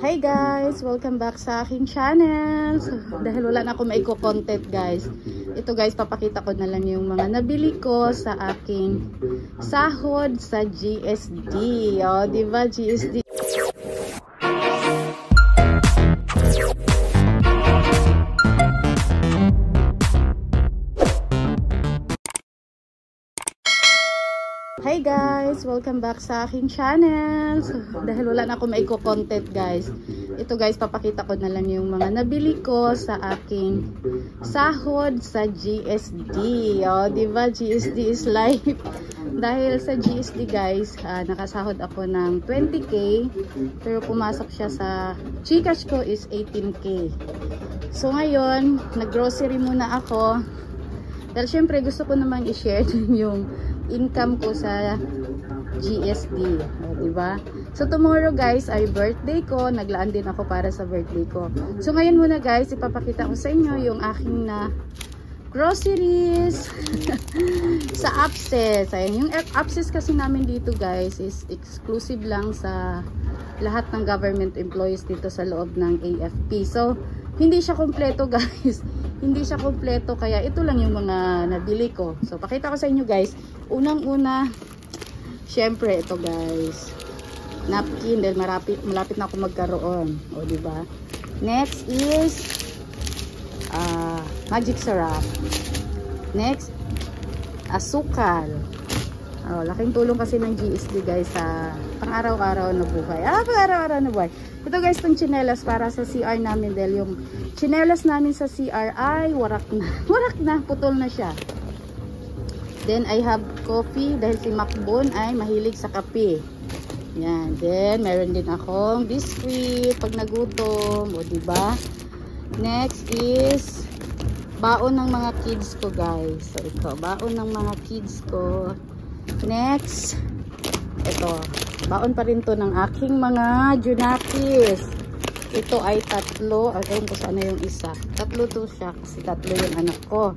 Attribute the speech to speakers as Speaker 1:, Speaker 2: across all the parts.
Speaker 1: Hi guys! Welcome back sa aking channel. Dahil wala na ako maiko-content guys. Ito guys, papakita ko na lang yung mga nabili ko sa aking sahod sa GSD. O, diba GSD? Hi guys! Welcome back sa aking channel. Dahil wala na ako maiko-content guys. Ito guys, papakita ko na lang yung mga nabili ko sa aking sahod sa GSD. O, diba GSD is life? Dahil sa GSD guys, nakasahod ako ng 20k. Pero pumasok siya sa Gcash ko is 18k. So ngayon, nag-grocery muna ako. Dahil syempre gusto ko namang i-share yung income ko sa GSD, diba? So tomorrow guys ay birthday ko, naglaan din ako para sa birthday ko. So ngayon muna guys, ipapakita ko sa inyo yung aking na groceries sa Upses. Ayan, yung Upses kasi namin dito guys is exclusive lang sa lahat ng government employees dito sa loob ng AFP. So hindi siya kompleto guys. Hindi siya kompleto, kaya ito lang yung mga nabili ko. So pakita ko sa inyo guys. Unang-una, syempre ito guys, napkin, dahil malapit na ako magkaroon. O diba? Next is magic syrup. Next, asukal. Laking tulong kasi ng GSD guys sa pang-araw-araw na buhay. Pang-araw-araw na buhay. Ito guys, itong chinelas para sa CR namin dahil yung chinelas namin sa CR ay warak na. Warak na, putol na siya. Then I have coffee dahil si Macbon ay mahilig sa kape. Yan. Then meron din akong biscuit pag nagutom. O diba? Next is baon ng mga kids ko guys. So ito, baon ng mga kids ko. Next, ito, baon pa rin to ng aking mga Junakis. Ito ay tatlo. Ayun ko sana yung isa. Tatlo to siya kasi tatlo yung anak ko.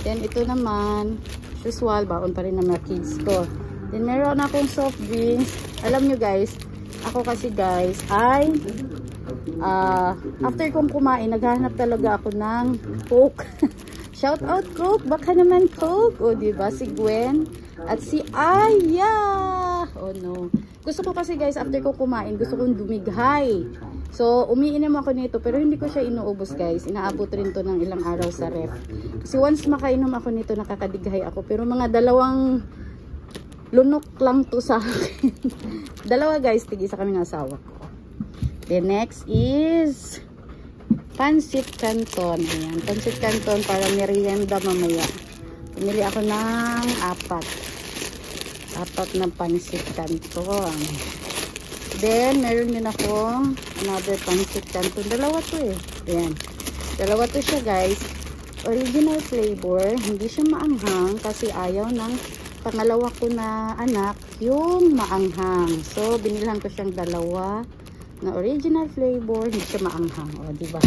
Speaker 1: Then ito naman, usual, baon pa rin ng mga kids ko. Then meron akong soft drinks. Alam nyo guys, ako kasi guys ay after kong kumain, naghahanap talaga ako ng Coke. Shout out Coke, baka naman Coke. O diba, si Gwen at si Aya. Oh no. Gusto ko kasi guys, after ko kumain, gusto kong dumighay. So, umiinom ako nito, pero hindi ko siya inuubos guys. Inaabot rin to ng ilang araw sa ref. Kasi once makainom ako nito, nakakadighay ako. Pero mga dalawang lunok lang to sa akin. Dalawa guys, tig-isa kami ng asawa ko. The next is Pancit Canton. Ayan, Pancit Canton para merienda mamaya. Pumili ako ng apat na Pancit Canton. Then, meron din akong another Pancit Canton. Dalawa to eh. Ayan. Dalawa to siya guys. Original flavor. Hindi siya maanghang kasi ayaw ng pangalawa ko na anak yung maanghang. So, binilhan ko siyang dalawa na original flavor. Hindi siya maanghang. O, diba?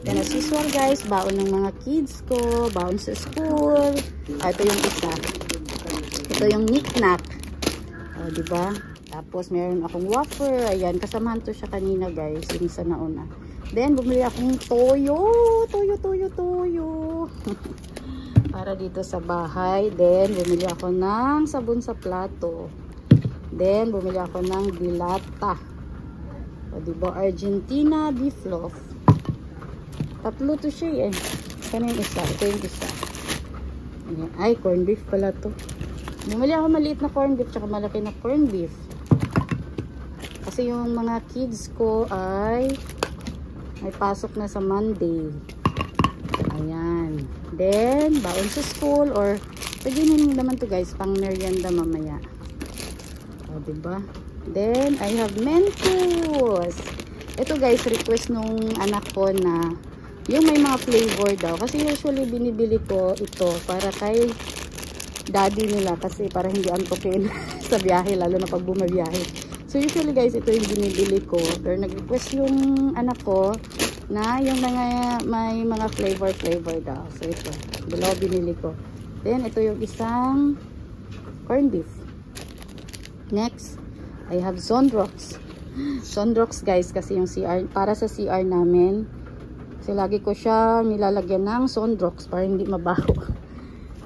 Speaker 1: Then, as usual guys, baon ng mga kids ko. Baon sa school. Ito yung isa. Ito yung knick-knack. O, diba? Tapos, meron akong wafer. Ayan, kasamahan to siya kanina, guys. Yung sa nauna. Then, bumili akong toyo. Toyo. Para dito sa bahay. Then, bumili ako ng sabon sa plato. Then, bumili ako ng dilata. O, diba? Argentina beef loaf. Tatlo to siya eh. Kano yung isa? Ito yung isa. Ayan. Ay, corn beef pala to. Bumili ako maliit na corn beef tsaka malaki na corn beef. Kasi yung mga kids ko ay may pasok na sa Monday. Ayan. Then, baon sa school or pwede naman to guys, pang merienda mamaya. O, diba? Then, I have Mentos. Ito guys, request nung anak ko na yung may mga flavor daw. Kasi usually binibili ko ito para kay daddy nila kasi para hindi antokin sa biyahe, lalo na pag bumabiyahe. So usually guys, ito yung binibili ko. Pero nag-request yung anak ko na yung may mga flavor daw. So ito, dalawa binili ko. Then ito yung isang corned beef. Next, I have Zonrox. Sonrox guys, kasi yung CR, para sa CR namin. Kasi lagi ko siya nilalagyan ng Sonrox para hindi mabaho.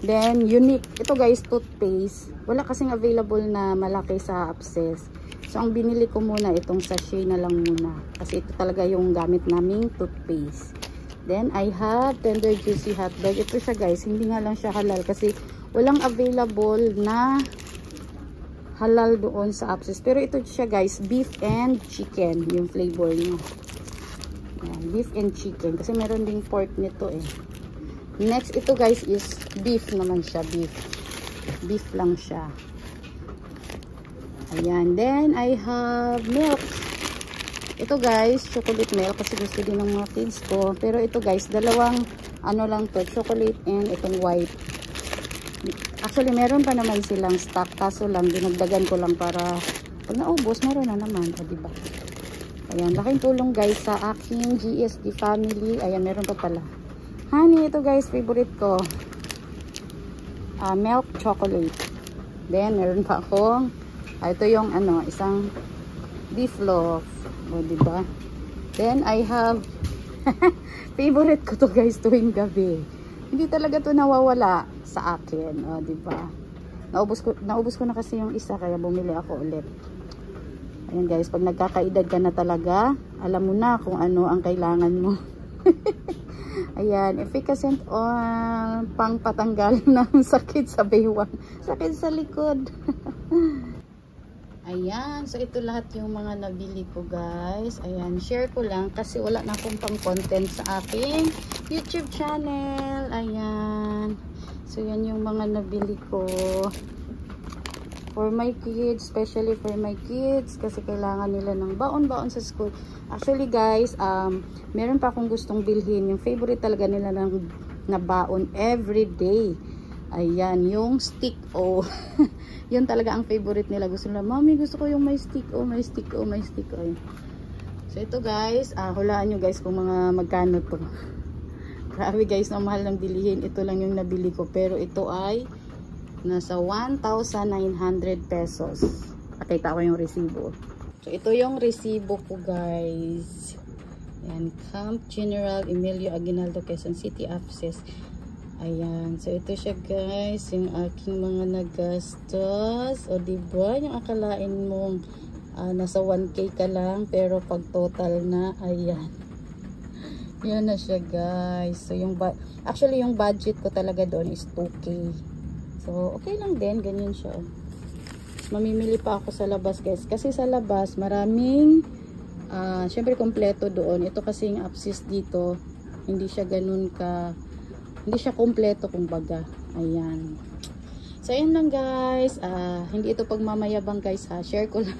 Speaker 1: Then, Unique. Ito guys, toothpaste. Wala kasing available na malaki sa Access. So, ang binili ko muna, itong sachet na lang muna. Kasi ito talaga yung gamit naming toothpaste. Then, I have Tender Juicy Hotdog. Ito siya guys, hindi nga lang siya halal kasi walang available na halal doon sa Access. Pero ito siya guys, beef and chicken, yung flavor niya. Ayan, beef and chicken. Kasi meron ding pork nito eh. Next, ito guys is beef naman siya, beef. Beef lang siya. Ayan. Then, I have milk. Ito guys, chocolate milk kasi gusto din ng mga kids ko. Pero ito guys, dalawang ano lang to, chocolate and itong white. Actually, meron pa naman silang stock. Kaso lang, dinagdagan ko lang para pag naubos, meron na naman. O, diba? Ayan, laking tulong guys sa aking GSD family. Ayan, meron pa pala. Honey, ito guys, favorite ko. Milk chocolate. Then, meron pa akong ito yung ano, isang beef loaf. O, diba? Then, I have favorite ko to guys tuwing gabi. Hindi talaga to nawawala sa akin. O, diba? Naubos ko na kasi yung isa, kaya bumili ako ulit. Ayan guys, pag nagkakaedad ka na talaga, alam mo na kung ano ang kailangan mo. Ayan, efficacent on pang patanggal ng sakit sa baywang. Sakit sa likod. Ayan, so ito lahat yung mga nabili ko guys. Ayan, share ko lang kasi wala na akong pang content sa aking YouTube channel. Ayan. So yan yung mga nabili ko. For my kids, especially for my kids kasi kailangan nila ng baon-baon sa school. Actually guys, meron pa akong gustong bilhin. Yung favorite talaga nila na baon every day. Ayan, yung stick o. Yun talaga ang favorite nila. Gusto nila, Mommy, gusto ko yung may stick o, may stick o, may stick o. So ito guys, hulaan nyo guys kung mga magkano to. Grabe guys, na mahal ng bilihin. Ito lang yung nabili ko. Pero ito ay nasa 1,900 pesos. Pakita ko yung resibo. So ito yung resibo ko guys. Ayan, Camp General Emilio Aguinaldo, Quezon City, Access. Ayan, so ito siya guys, yung aking mga nagastos. O diba, yung akalain mong nasa 1K ka lang, pero pag total na, ayan. Yan na siya guys. So actually yung budget ko talaga doon is 2K. So okay lang din, ganyan siya. Mamimili pa ako sa labas guys, kasi sa labas maraming syempre kompleto doon. Ito kasi yung Access dito, hindi siya ganun ka, hindi siya kompleto kumbaga. Ayan. So ayan lang guys, hindi ito pagmamayabang guys ha, share ko lang.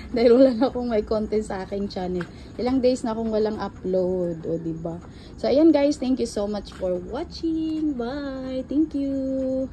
Speaker 1: Dahil wala na akong may content sa aking channel. Ilang days na akong walang upload, o diba? So ayan guys, thank you so much for watching. Bye. Thank you.